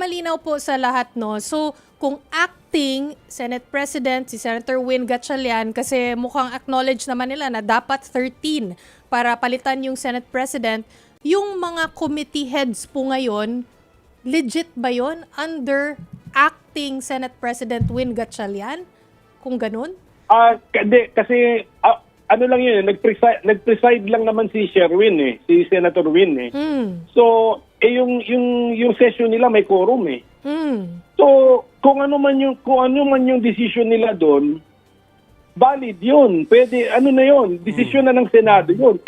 malinaw po sa lahat, no? So, kung acting Senate President, si Senator Win Gatchalian, kasi mukhang acknowledge naman nila na dapat 13 para palitan yung Senate President, yung mga committee heads po ngayon, legit ba yon under acting Senate President Win Gatchalian? Kung ganun? Kasi ano lang yun, nag-preside lang naman si Sherwin si Senator Win So, yung session nila may quorum So, kung ano man yung decision nila doon, valid yun. Pwede, ano na yun, decision na ng Senado yun.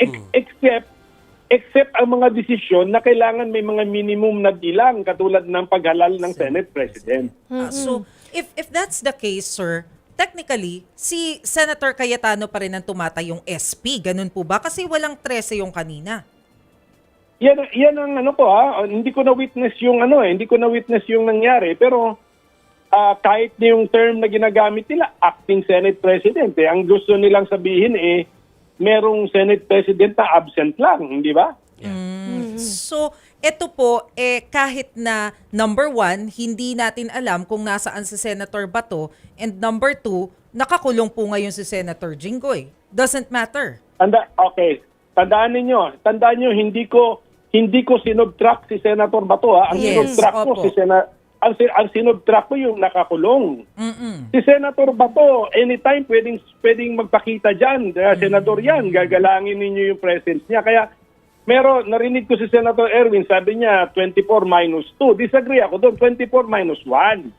Except ang mga desisyon na kailangan may mga minimum na bilang katulad ng paghalal ng Senate President. So, if that's the case, sir, technically, si Senator Cayetano pa rin ang tumatay yung SP. Ganun po ba? Kasi walang 13 yung kanina. Yan ang ano ko hindi ko na witness yung hindi ko na witness yung nangyari, pero kahit yung term na ginagamit nila, acting Senate President, ang gusto nilang sabihin merong Senate President na absent lang, hindi ba? So, ito po, kahit na number 1, hindi natin alam kung nasaan si Senator Bato, and number 2, nakakulong po ngayon si Senator Jinggoy. Doesn't matter. Okay. Tandaan niyo, hindi ko sinubtract si Senator Bato Ang sinubtract ko ang sinubtract ko yung nakakulong. Si Senator Bato, anytime pwedeng magpakita diyan. Senador yan, gagalangin ninyo yung presence niya. Kaya narinig ko si Senator Erwin, sabi niya 24 minus 2. Disagree ako doon, 24 minus 1.